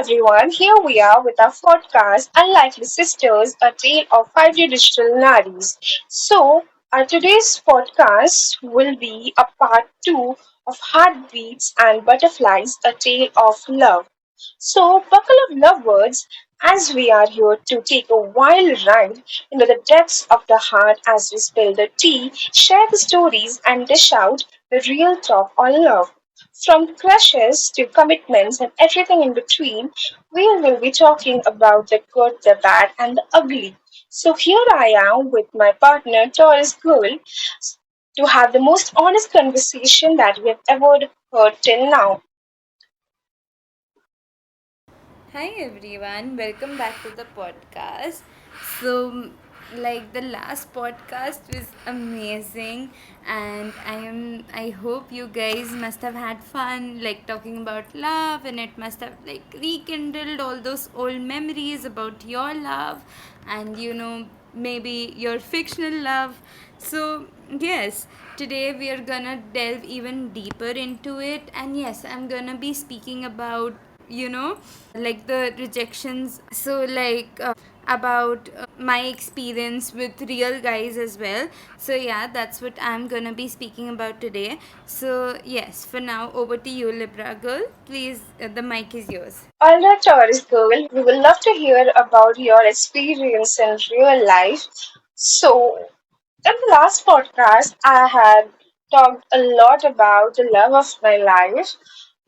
everyone, here we are with our podcast Unlikely Sisters, a tale of 5D digital nadis. Today's podcast will be a part 2 of Heartbeats and Butterflies, a tale of love. So, buckle up, lovebirds, as we are here to take a wild ride into the depths of the heart as we spill the tea, share the stories, and dish out the real talk on love. From crushes to commitments and everything in between, we will be talking about the good, the bad, and the ugly. So here I am with my partner, Taurus Girl, to have the most honest conversation that we have ever heard till now. Hi everyone, welcome back to the podcast. So, like the last podcast was amazing, and I hope you guys must have had fun, like talking about love, and it must have like rekindled all those old memories about your love, and maybe your fictional love. So, yes, today we are gonna delve even deeper into it, and yes, I'm gonna be speaking about like the rejections, so about my experience with real guys as well. So yeah, that's what I'm gonna be speaking about today. So yes, for now, over to you, Libra girl, please. The mic is yours. Alright, Taurus Girl, we will love to hear about your experience in real life. So, in the last podcast, I had talked a lot about the love of my life,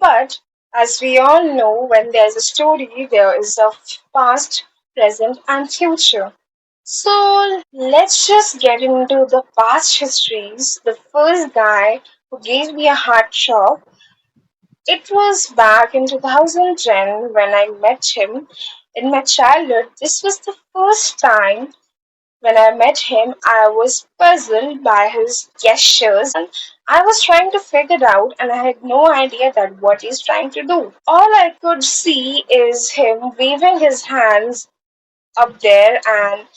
but as we all know, when there's a story, there is a past, present, and future. So let's just get into the past histories. The first guy who gave me a heart shock, it was back in 2010 when I met him in my childhood. This was the first time when I met him, I was puzzled by his gestures and I was trying to figure it out and I had no idea that what he's trying to do. All I could see is him waving his hands up there and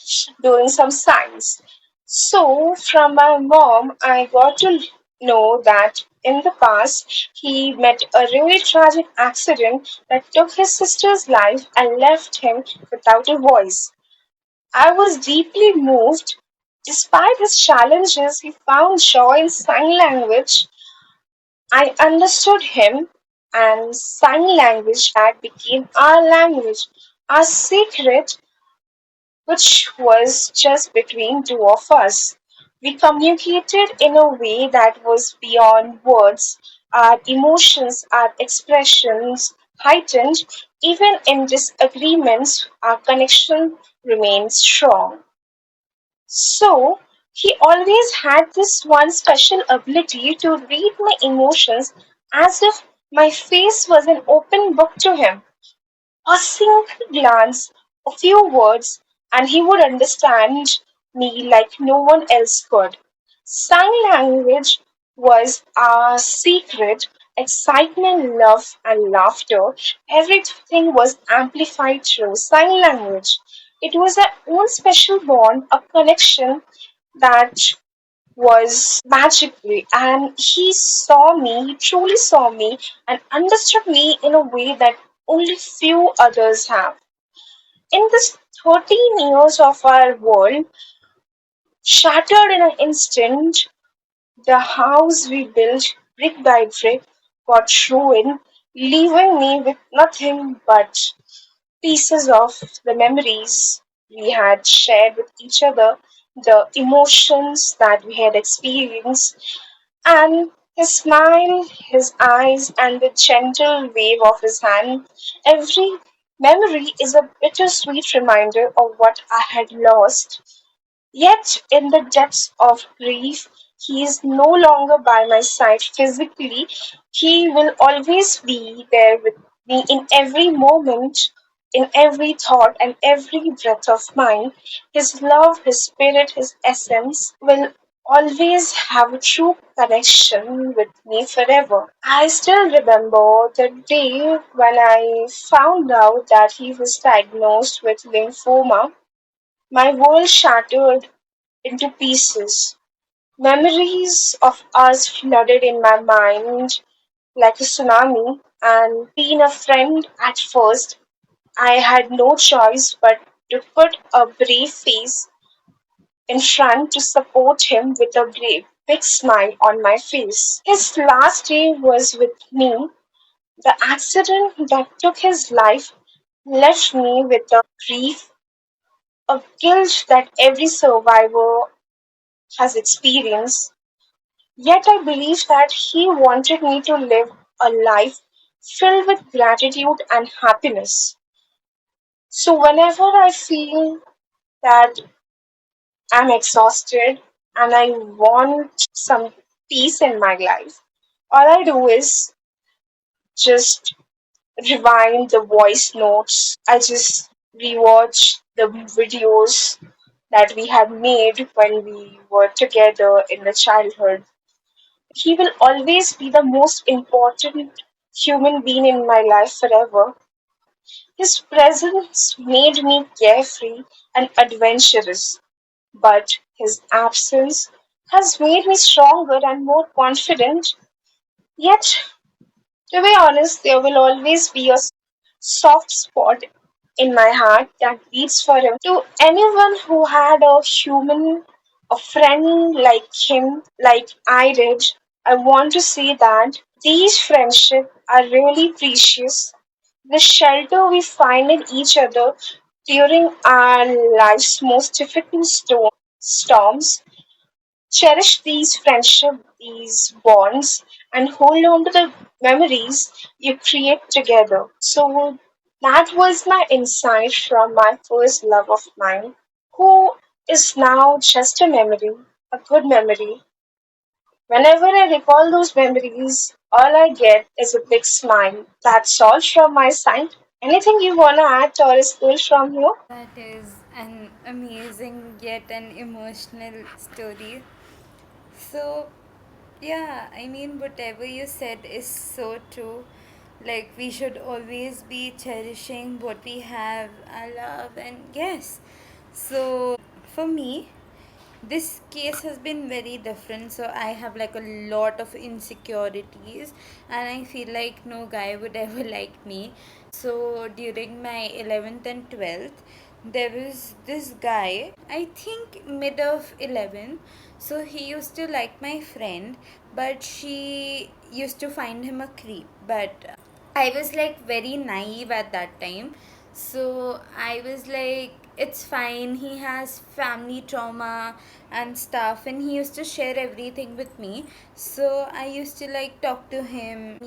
doing some signs. So from my mom, I got to know that in the past he met a really tragic accident that took his sister's life and left him without a voice. I was deeply moved. Despite his challenges, he found joy in sign language. I understood him, and sign language that became our language, our secret, which was just between two of us. We communicated in a way that was beyond words. Our emotions, our expressions heightened. Even in disagreements, our connection remained strong. So, he always had this one special ability to read my emotions as if my face was an open book to him. A single glance, a few words, and he would understand me like no one else could. Sign language was our secret. Excitement, love, and laughter. Everything was amplified through sign language. It was our own special bond, a connection that was magically, and he saw me, he truly saw me, and understood me in a way that only few others have. In this 13 years of our world, shattered in an instant, the house we built brick by brick got ruined, leaving me with nothing but pieces of the memories we had shared with each other, the emotions that we had experienced, and his smile, his eyes, and the gentle wave of his hand. Every memory is a bittersweet reminder of what I had lost. Yet, in the depths of grief, he is no longer by my side physically. He will always be there with me in every moment, in every thought, and every breath of mine. His love, his spirit, his essence will always have a true connection with me forever. I still remember the day when I found out that he was diagnosed with lymphoma. My world shattered into pieces. Memories of us flooded in my mind like a tsunami, and being a friend at first. I had no choice but to put a brave face in front to support him with a big smile on my face. His last day was with me. The accident that took his life left me with a grief, a guilt that every survivor has experienced. Yet I believe that he wanted me to live a life filled with gratitude and happiness. So whenever I feel that I'm exhausted and I want some peace in my life, all I do is just rewind the voice notes. I just rewatch the videos that we had made when we were together in the childhood. He will always be the most important human being in my life forever. His presence made me carefree and adventurous, but his absence has made me stronger and more confident. Yet, to be honest, there will always be a soft spot in my heart that beats for him. To anyone who had a friend like him, like I did, I want to say that these friendships are really precious. The shelter we find in each other during our life's most difficult storms. Cherish these friendships, these bonds, and hold on to the memories you create together. So that was my insight from my first love of mine, who is now just a memory, a good memory. Whenever I recall those memories, all I get is a big smile. That's all from my side. Anything you wanna add, Taurus School, from here? That is an amazing yet an emotional story. So, yeah, I mean, whatever you said is so true. Like, we should always be cherishing what we have, our love, and yes. So, for me, this case has been very different. So, I have like a lot of insecurities, and I feel like no guy would ever like me. So, during my 11th and 12th, there was this guy, I think mid of 11. So he used to like my friend, but she used to find him a creep. But I was like very naive at that time. So I was like, it's fine. He has family trauma and stuff, and he used to share everything with me. So I used to like talk to him,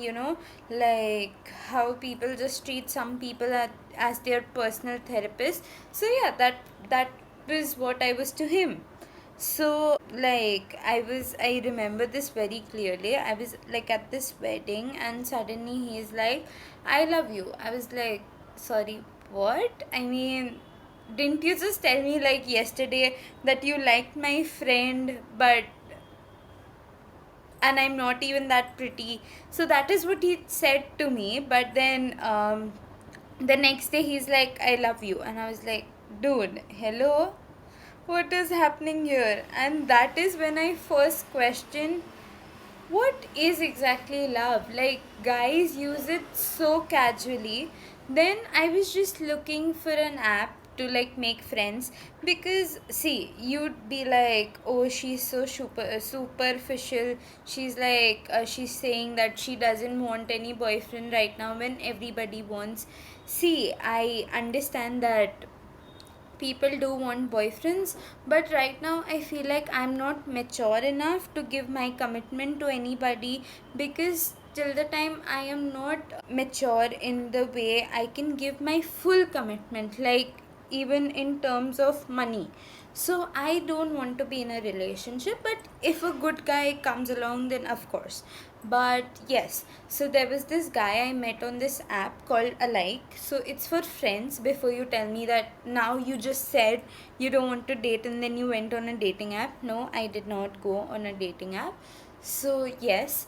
like how people just treat some people as their personal therapist. So yeah, that was what I was to him. So like I remember this very clearly. I was like at this wedding, and suddenly he's like, I love you. I was like, sorry, what? I mean, didn't you just tell me like yesterday that you liked my friend, but and I'm not even that pretty? So that is what he said to me. But then the next day he's like, I love you. And I was like, dude, hello, what is happening here? And that is when I first questioned, what is exactly love? Like, guys use it so casually. Then I was just looking for an app to like make friends, because see, you'd be like, oh, she's so superficial. She's like, she's saying that she doesn't want any boyfriend right now when everybody wants. See, I understand that people do want boyfriends, but right now I feel like I'm not mature enough to give my commitment to anybody, because till the time I am not mature in the way I can give my full commitment, like even in terms of money. So I don't want to be in a relationship, but if a good guy comes along, then of course. But yes, so there was this guy I met on this app called Alike. So it's for friends. Before you tell me that now you just said you don't want to date and then you went on a dating app. No, I did not go on a dating app. So yes,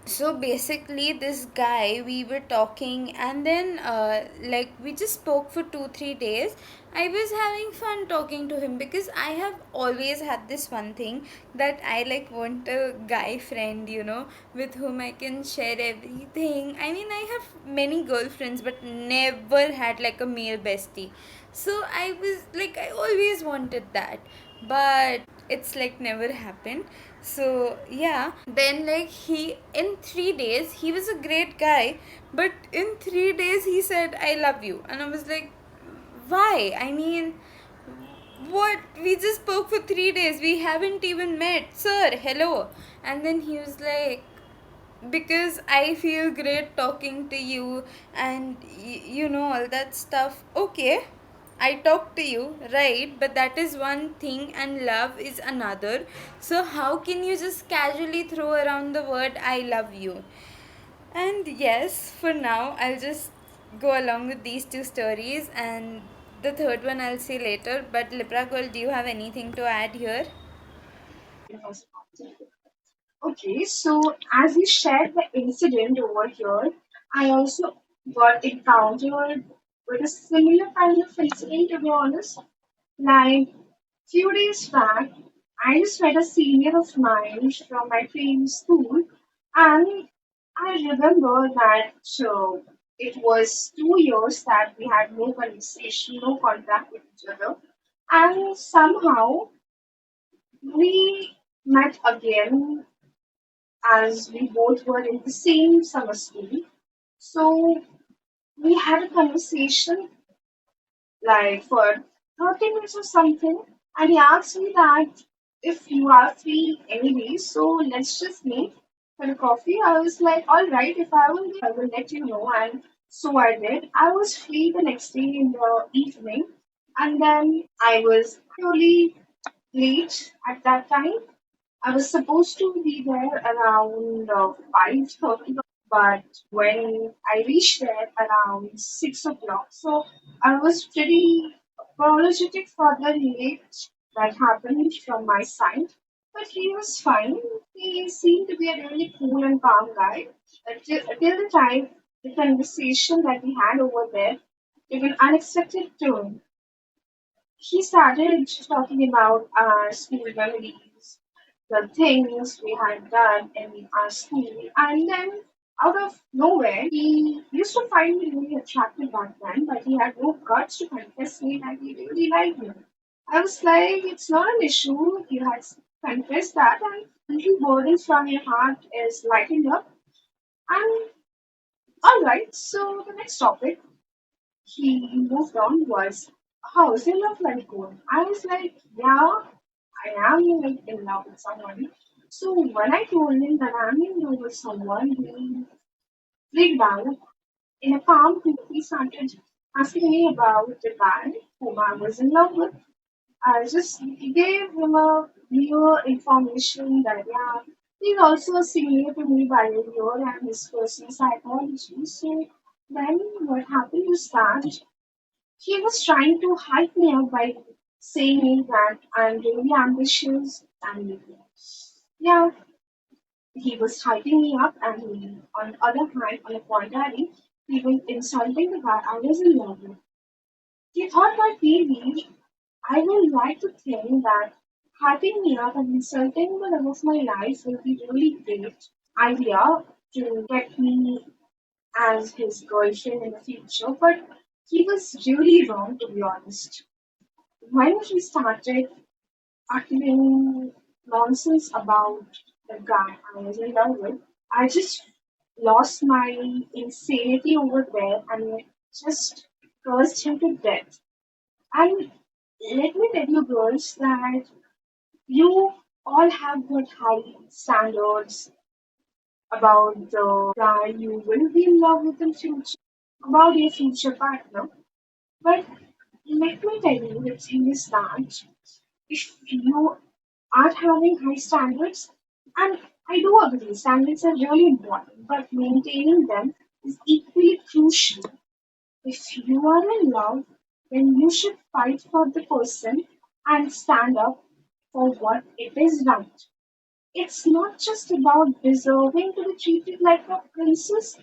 so basically this guy, we were talking, and then like we just spoke for 2 3 days, I was having fun talking to him because I have always had this one thing that I like want a guy friend, with whom I can share everything. I mean, I have many girlfriends, but never had like a male bestie. So I was like, I always wanted that, but it's like never happened. So yeah, then like he in 3 days he was a great guy, but in 3 days he said I love you, and I was like, why? I mean, what? We just spoke for 3 days. We haven't even met, sir. Hello. And then he was like, because I feel great talking to you, and all that stuff. Okay, I talk to you, right? But that is one thing, and love is another. So, how can you just casually throw around the word I love you? And yes, for now, I'll just go along with these two stories, and the third one I'll say later. But Lipra girl, do you have anything to add here? Okay, so as you shared the incident over here, I also got encountered with a similar kind of incident, to be honest. Like, few days back, I just met a senior of mine from my previous school, and I remember that it was 2 years that we had no conversation, no contact with each other, and somehow we met again as we both were in the same summer school. So we had a conversation like for 30 minutes or something, and he asked me that if you are free anyway, so let's just meet for a coffee. I was like, all right, if I will be, I will let you know. And so I did. I was free the next day in the evening, and then I was really late at that time. I was supposed to be there around 5:30, but when I reached there around 6 o'clock, so I was pretty apologetic for the late that happened from my side. But he was fine. He seemed to be a really cool and calm guy. Till the time the conversation that we had over there took an unexpected turn. He started talking about our school memories, the things we had done in our school, and then out of nowhere, he used to find me really attractive back then, but he had no guts to confess me that he really liked me. I was like, it's not an issue. You had confessed that, and little burdens from your heart is lighting up. And all right, so the next topic he moved on was how's your love life going? I was like, yeah, I am like in love with someone. So when I told him that I'm in love with someone, he freaked out. In a calm tone, he started asking me about the guy whom I was in love with. I just gave him a clear information that yeah, he's also a senior to me by a year and his personal psychology. So then what happened was that he was trying to hype me up by saying that I'm really ambitious and yeah, he was hyping me up and on the other hand, on the contrary, he was insulting the guy I was in love with. He thought that maybe I would like to think that hyping me up and insulting the love of my life will be really great idea to get me as his girlfriend in the future, but he was really wrong to be honest. When he started uttering nonsense about the guy I was in love with, I just lost my insanity over there and just cursed him to death. And let me tell you, girls, that you all have got high standards about the guy you will be in love with in future, about your future partner. But let me tell you, the thing is that if you are having high standards, and I do agree, standards are really important, but maintaining them is equally crucial. If you are in love, then you should fight for the person and stand up for what it is right. It's not just about deserving to be treated like a princess,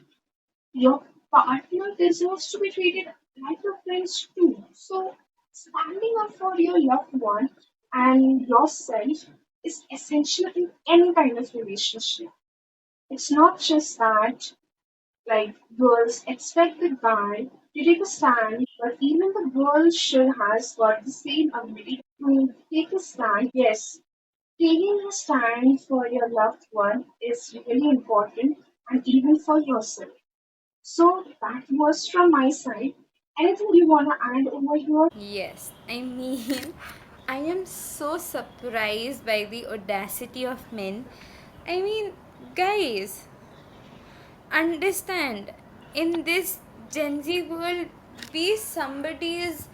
your partner deserves to be treated like a prince too. So Standing up for your loved one and yourself is essential in any kind of relationship. It's not just that like girls expect the guy to take a stand, but even the girl should has got the same ability to take a stand. Yes, taking a stand for your loved one is really important and even for yourself. So that was from my side. Anything you wanna add over here? Yes, I mean, I am so surprised by the audacity of men. I mean, guys, understand, in this Gen Z world, be somebody's,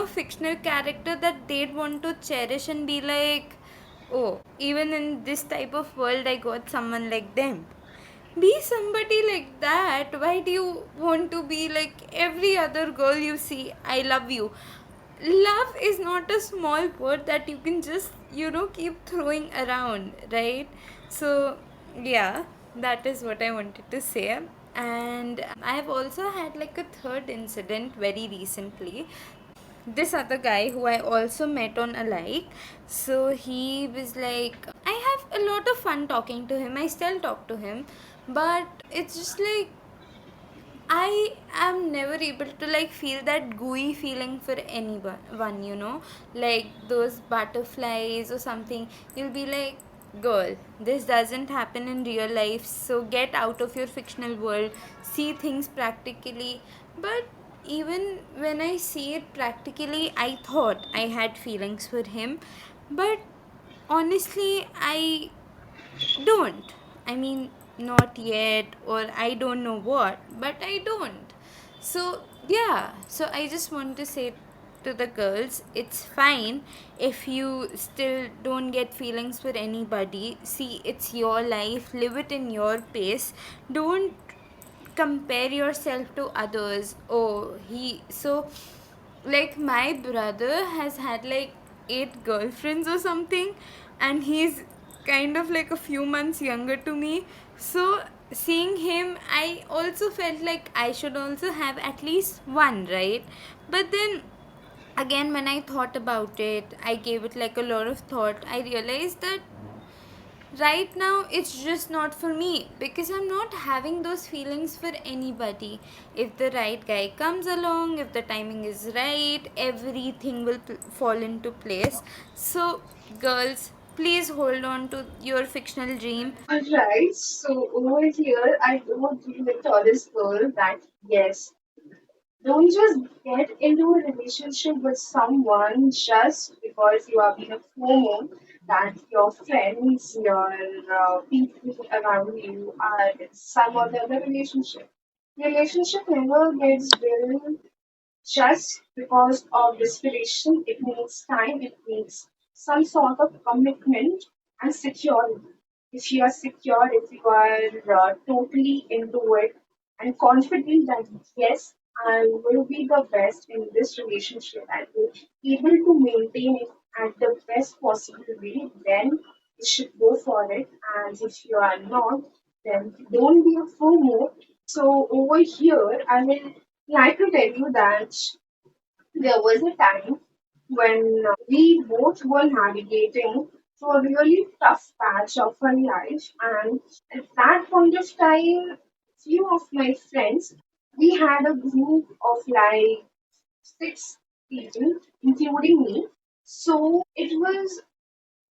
fictional character that they'd want to cherish and be like, oh, even in this type of world, I got someone like them. Be somebody like that. Why do you want to be like every other girl you see? I love you. Love is not a small word that you can just, keep throwing around, right? So, yeah, that is what I wanted to say. And I have also had like a third incident very recently. This other guy who I also met on a like, so he was like, I have a lot of fun talking to him. I still talk to him, but it's just like I am never able to like feel that gooey feeling for anyone, like those butterflies or something. You'll be like, girl, this doesn't happen in real life, so get out of your fictional world, see things practically. But even when I see it practically, I thought I had feelings for him, but honestly, I don't. I mean, not yet, or I don't know what, but I don't. So, yeah, so I just want to say to the girls, it's fine if you still don't get feelings for anybody. See, it's your life, live it in your pace. Don't compare yourself to others. Oh, so like my brother has had like 8 girlfriends or something, and he's kind of like a few months younger to me. So seeing him, I also felt like I should also have at least one, right? But then again, when I thought about it, I gave it like a lot of thought, I realized that right now it's just not for me, because I'm not having those feelings for anybody. If the right guy comes along, if the timing is right, everything will fall into place. So girls, please hold on to your fictional dream. Alright, so over here, I do agree with Taurus girl that yes, don't just get into a relationship with someone just because you are being a FOMO that your friends, your people around you are in some other relationship. Relationship never gets built just because of desperation. It needs time, it needs some sort of commitment and security. If you are secure, if you are totally into it and confident that yes, I will be the best in this relationship and will be able to maintain it at the best possible way, then you should go for it. And if you are not, then don't be a FOMO. So over here, I will like to tell you that there was a time when we both were navigating through a really tough patch of our life, and at that point of time, few of my friends, we had a group of like 6 people, including me. So it was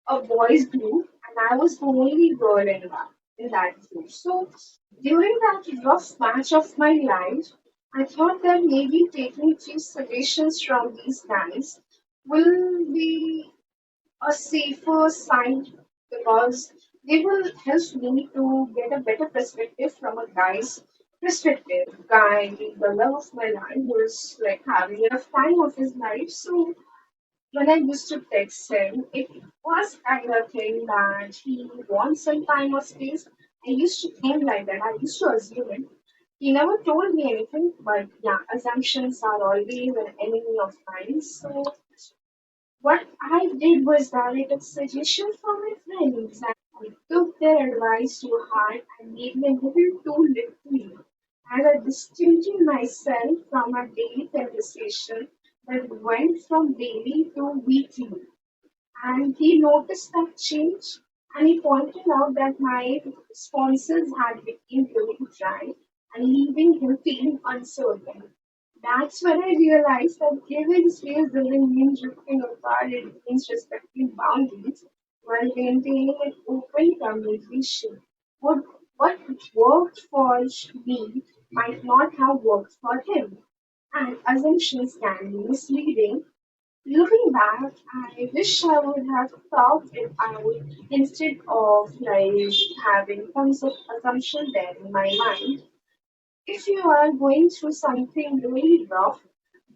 a boys group, and I was the only girl in that group. So during that rough patch of my life, I thought that maybe taking few suggestions from these guys will be a safer side because they will help me to get a better perspective from a guy's perspective. Guy, the love of my life, was like having a time of his life. So when I used to text him, it was kind of thing that he wants some time or space. I used to think like that. I used to assume it. He never told me anything, but yeah, assumptions are always an enemy of mine. So what I did was that I took suggestions from my friends and I took their advice to heart and made them a little too literally. And I distanced myself from a daily conversation that went from daily to weekly. And he noticed that change and he pointed out that my responses had become very dry and leaving him feeling uncertain. That's when I realized that giving space doesn't mean drifting apart, it means respecting boundaries while maintaining an open communication. What, what worked for me might not have worked for him, and assumptions can be misleading. Looking back, I wish I would have thought it out instead of having tons of assumption there in my mind. If you are going through something really rough,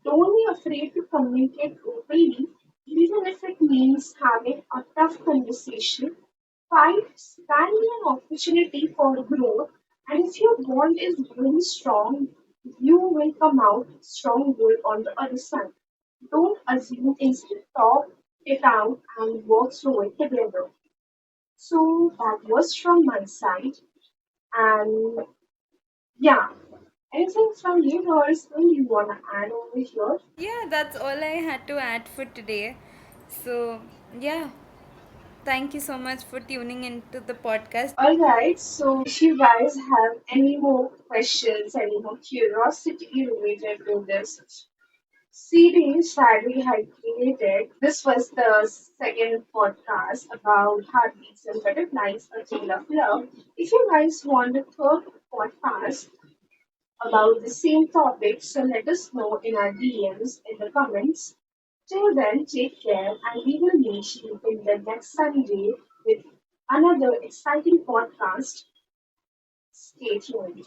don't be afraid to communicate openly, even if it means having a tough conversation. Fight can be an opportunity for growth, and if your bond is really strong, you will come out stronger on the other side. Don't assume, instead talk it out and work through it together. So that was from my side. And yeah, anything from you, Doris, you want to add over here? Yeah, that's all I had to add for today. So, yeah, thank you so much for tuning into the podcast. Alright, so if you guys have any more questions, any more curiosity related to this series that we had created, this was the second podcast about heartbeats and butterflies, a tale of love. If you guys want a third podcast about the same topic, so let us know in our DMs in the comments. Till then, take care, and we will meet you in the next Sunday with another exciting podcast. Stay tuned.